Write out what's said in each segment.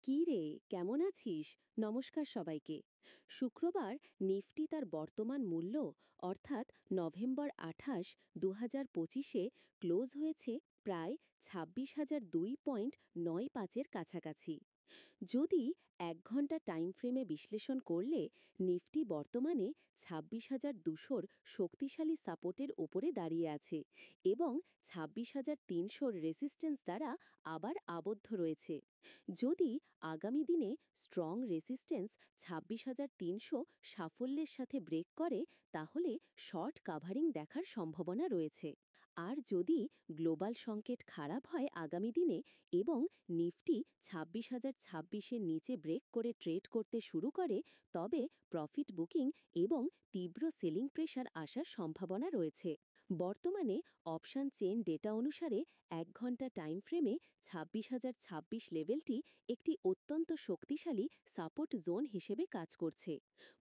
কী রে, কেমন আছিস? নমস্কার সবাইকে। শুক্রবার নিফটি তার বর্তমান মূল্য অর্থাৎ নভেম্বর ২৮, ২০২৫-এ ক্লোজ হয়েছে প্রায় ২৬,০০২.৯৫-এর কাছাকাছি। যদি ১ ঘন্টা টাইম ফ্রেমে বিশ্লেষণ করলে নিফটি বর্তমানে ২৬,২০০-র শক্তিশালী সাপোর্টের ওপরে দাঁড়িয়ে আছে এবং ২৬,৩০০-র রেসিস্ট্যান্স দ্বারা আবার আবদ্ধ রয়েছে। যদি আগামী দিনে স্ট্রং রেসিস্ট্যান্স ২৬,৩০০ সাফল্যের সাথে ব্রেক করে তাহলে শর্ট কাভারিং দেখার সম্ভাবনা রয়েছে। আর যদি গ্লোবাল সংকেত খারাপ হয় আগামী দিনে এবং নিফটি ২৬,০২৬-এর নিচে ব্রেক করে ট্রেড করতে শুরু করে তবে প্রফিট বুকিং এবং তীব্র সেলিং প্রেশার আসার সম্ভাবনা রয়েছে। বর্তমানে অপশন চেইন ডেটা অনুসারে ১ ঘন্টা টাইম ফ্রেমে ২৬,০২৬ লেভেলটি একটি অত্যন্ত শক্তিশালী সাপোর্ট জোন হিসেবে কাজ করছে।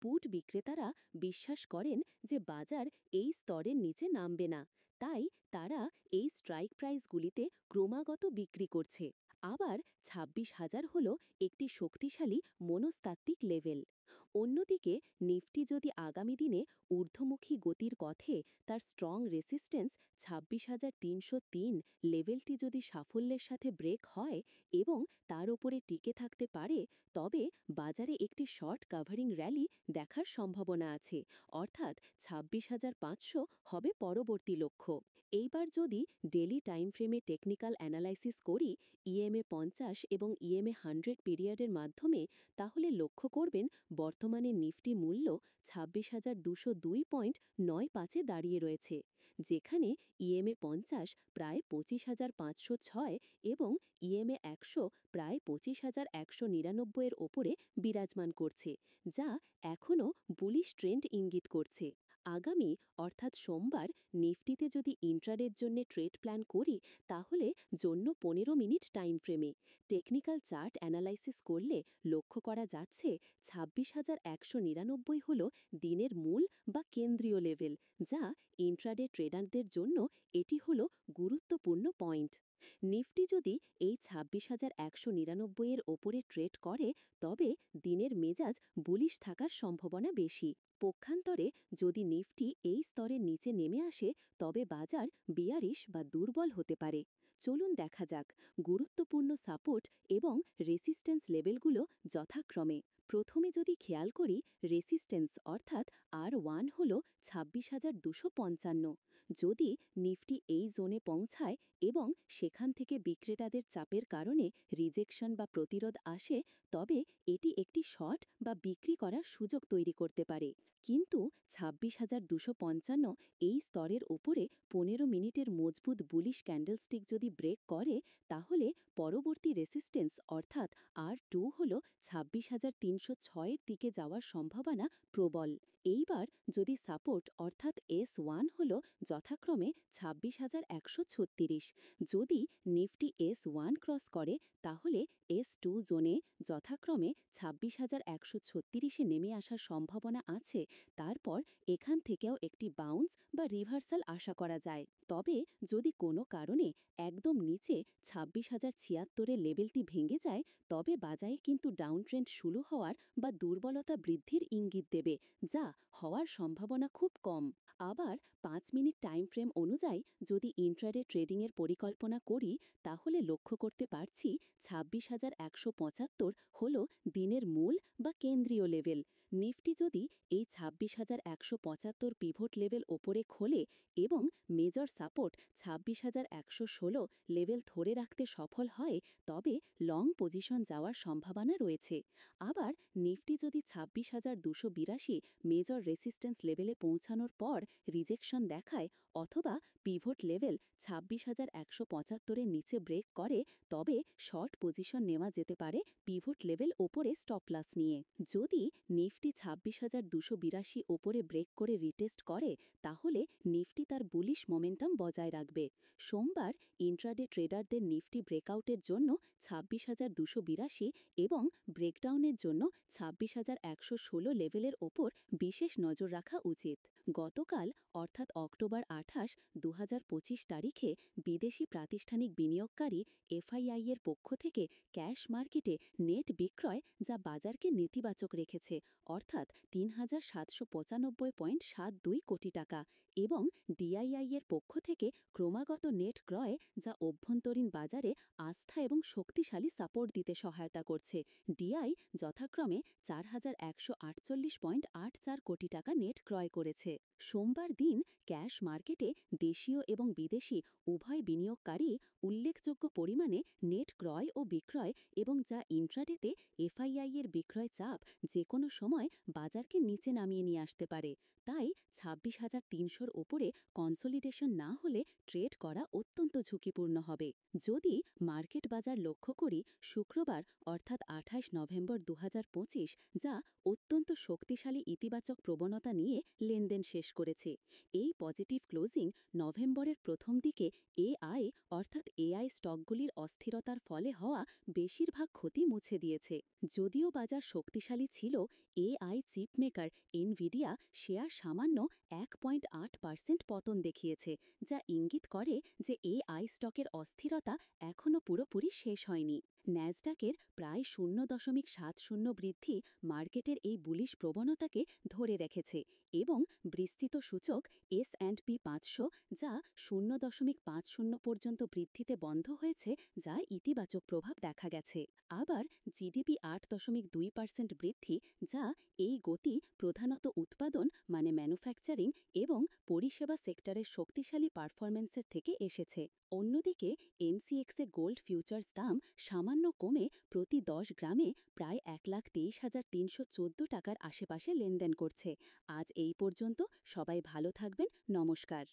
পুট বিক্রেতারা বিশ্বাস করেন যে বাজার এই স্তরের নিচে নামবে না, তাই তারা এই স্ট্রাইক প্রাইসগুলিতে ক্রমাগত বিক্রি করছে। আবার ২৬,০০০ হল একটি শক্তিশালী মনস্তাত্ত্বিক লেভেল। অন্যদিকে নিফটি যদি আগামী দিনে ঊর্ধ্বমুখী গতির পথে তার স্ট্রং রেসিস্ট্যান্স ২৬,৩০৩ লেভেলটি যদি সাফল্যের সাথে ব্রেক হয় এবং তার ওপরে টিকে থাকতে পারে তবে বাজারে একটি শর্ট কাভারিং র্যালি দেখার সম্ভাবনা আছে, অর্থাৎ ২৬,৫০০ হবে পরবর্তী লক্ষ্য। এইবার যদি ডেলি টাইম ফ্রেমে টেকনিক্যাল অ্যানালাইসিস করি ইএমএ ৫০ এবং ইএমএ 100 পিরিয়ডের মাধ্যমে, তাহলে লক্ষ্য করবেন বর্তমানে নিফটি মূল্য ২৬,২০২.৯৫-এ দাঁড়িয়ে রয়েছে, যেখানে ইএমএ ৫০ প্রায় ২৫,৫০৬ এবং ইএমএ ১০০ প্রায় ২৫,১৯৯-এর ওপরে বিরাজমান করছে, যা এখনও বুলিশ ট্রেন্ড ইঙ্গিত করছে। আগামী অর্থাৎ সোমবার নিফটিতে যদি ইন্ট্রাডের জন্য ট্রেড প্ল্যান করি তাহলে জন্য ১৫ মিনিট টাইম ফ্রেমে টেকনিক্যাল চার্ট অ্যানালাইসিস করলে লক্ষ্য করা যাচ্ছে ২৬,১৯৯ হল দিনের মূল বা কেন্দ্রীয় লেভেল, যা ইন্ট্রাডে ট্রেডারদের জন্য এটি হল গুরুত্বপূর্ণ পয়েন্ট। নিফটি যদি এই ২৬,১৯৯-এর ওপরে ট্রেড করে তবে দিনের মেজাজ বুলিশ থাকার সম্ভাবনা বেশি। পক্ষান্তরে যদি নিফটি এই স্তরের নিচে নেমে আসে তবে বাজার বিয়ারিশ বা দুর্বল হতে পারে। চলুন দেখা যাক গুরুত্বপূর্ণ সাপোর্ট এবং রেসিস্ট্যান্স লেভেলগুলো যথাক্রমে। প্রথমে যদি খেয়াল করি রেসিস্ট্যান্স অর্থাৎ R1 হল ২৬,২৫৫। যদি নিফটি এই জোনে পৌঁছায় এবং সেখান থেকে বিক্রেতাদের চাপের কারণে রিজেকশন বা প্রতিরোধ আসে তবে এটি একটি শর্ট বা বিক্রি করার সুযোগ তৈরি করতে পারে। কিন্তু ২৬,২৫৫ এই স্তরের উপরে ১৫ মিনিটের মজবুত বুলিশ ক্যান্ডেলস্টিক যদি ব্রেক করে তাহলে পরবর্তী রেসিস্ট্যান্স অর্থাৎ R2 হল ২৬,৩০৬-এর দিকে যাওয়ার সম্ভাবনা প্রবল। এইবার যদি সাপোর্ট অর্থাৎ S1 হল যথাক্রমে ২৬,১৩৬। যদি নিফটি S1 ক্রস করে তাহলে S2 জোনে যথাক্রমে ২৬,১৩৬-এ নেমে আসার সম্ভাবনা আছে। তারপর এখান থেকেও একটি বাউন্স বা রিভার্সাল আশা করা যায়। তবে যদি কোনো কারণে একদম নিচে ২৬,০৭৬-এর লেভেলটি ভেঙে যায় তবে বাজারে কিন্তু ডাউন ট্রেন্ড শুরু হওয়ার বা দুর্বলতা বৃদ্ধির ইঙ্গিত দেবে, যা হওয়ার সম্ভাবনা খুব কম। আবার ৫ মিনিট টাইম ফ্রেম অনুযায়ী যদি ইন্ট্রাডে ট্রেডিংয়ের পরিকল্পনা করি তাহলে লক্ষ্য করতে পারছি ২৬,১৭৫ হল দিনের মূল বা কেন্দ্রীয় লেভেল। নিফটি যদি এই ২৬,১৭৫ পিভট লেভেল ওপরে খোলে এবং মেজর সাপোর্ট ২৬,১১৬ লেভেল ধরে রাখতে সফল হয় তবে লং পজিশন যাওয়ার সম্ভাবনা রয়েছে। আবার নিফটি যদি ২৬,২৮২ মেজর রেসিস্ট্যান্স লেভেলে পৌঁছানোর পর রিজেকশন দেখায় অথবা পিভট লেভেল ২৬,১৭৫-এর নিচে ব্রেক করে তবে শর্ট পজিশন নেওয়া যেতে পারে পিভট লেভেল ওপরে স্টপ লস নিয়ে। যদি নিফটি নিফটি ২৬,২৮২ ওপরে ব্রেক করে রিটেস্ট করে তাহলে নিফটি তার বুলিশ মোমেন্টাম বজায় রাখবে। সোমবার ইন্ট্রাডে ট্রেডারদের নিফটি ব্রেকআউটের জন্য ২৬,২৮২ এবং ব্রেকডাউনের জন্য ২৬,১১৬ লেভেলের ওপর বিশেষ নজর রাখা উচিত। গতকাল অর্থাৎ অক্টোবর ২৮, ২০২৫ তারিখে বিদেশি প্রাতিষ্ঠানিক বিনিয়োগকারী এফআইআই এর পক্ষ থেকে ক্যাশ মার্কেটে নেট বিক্রয় যা বাজারকে নেতিবাচক রেখেছে, অর্থাৎ ৩,৭৯৫.৭২ কোটি টাকা, এবং ডিআইআই এর পক্ষ থেকে ক্রমাগত নেট ক্রয় যা অভ্যন্তরীণ বাজারে আস্থা এবং শক্তিশালী সাপোর্ট দিতে সহায়তা করছে। ডিআই যথাক্রমে ৪,১৪৮.৮৪ কোটি টাকা নেট ক্রয় করেছে। সোমবার দিন ক্যাশ মার্কেটে দেশীয় এবং বিদেশি উভয় বিনিয়োগকারী উল্লেখযোগ্য পরিমাণে নেট ক্রয় ও বিক্রয় এবং যা ইন্ট্রাডেতে এফআইআই এর বিক্রয় চাপ যে কোনো সময় বাজারকে নিচে নামিয়ে নিয়ে আসতে পারে। তাই ২৬,৩০০-র ওপরে কনসোলিডেশন না হলে ট্রেড করা অত্যন্ত ঝুঁকিপূর্ণ হবে। যদি মার্কেট বাজার লক্ষ্য করি, শুক্রবার অর্থাৎ ২৮ নভেম্বর ২০২৫ যা অত্যন্ত শক্তিশালী ইতিবাচক প্রবণতা নিয়ে লেনদেন শেষ করেছে। এই পজিটিভ ক্লোজিং নভেম্বরের প্রথম দিকে এআই অর্থাৎ এআই স্টকগুলির অস্থিরতার ফলে হওয়া বেশিরভাগ ক্ষতি মুছে দিয়েছে। যদিও বাজার শক্তিশালী ছিল, এআই চিপমেকার এনভিডিয়া শেয়ার সামান্য ১.৮% পতন দেখিয়েছে, যা ইঙ্গিত করে যে এআই স্টকের অস্থিরতা এখনও পুরোপুরি শেষ হয়নি। ন্যাসডাকের প্রায় ০.৭০ বৃদ্ধি মার্কেটের এই বুলিশ প্রবণতাকে ধরে রেখেছে এবং বিস্তৃত সূচক S&P ৫০০ যা ০.৫০ পর্যন্ত বৃদ্ধিতে বন্ধ হয়েছে, যা ইতিবাচক প্রভাব দেখা গেছে। আবার জিডিপি ৮.২% বৃদ্ধি, যা এই গতি প্রধানত উৎপাদন মানে ম্যানুফ্যাকচারিং এবং পরিষেবা সেক্টরের শক্তিশালী পারফরম্যান্সের থেকে এসেছে। অন্যদিকে এমসিএক্সে গোল্ড ফিউচার্স দাম সামান্য কমে প্রতি ১০ গ্রামে প্রায় ১,২৩,৩১৪ টাকার আশেপাশে লেনদেন করছে। আজ এই পর্যন্ত, সবাই ভালো থাকবেন। নমস্কার।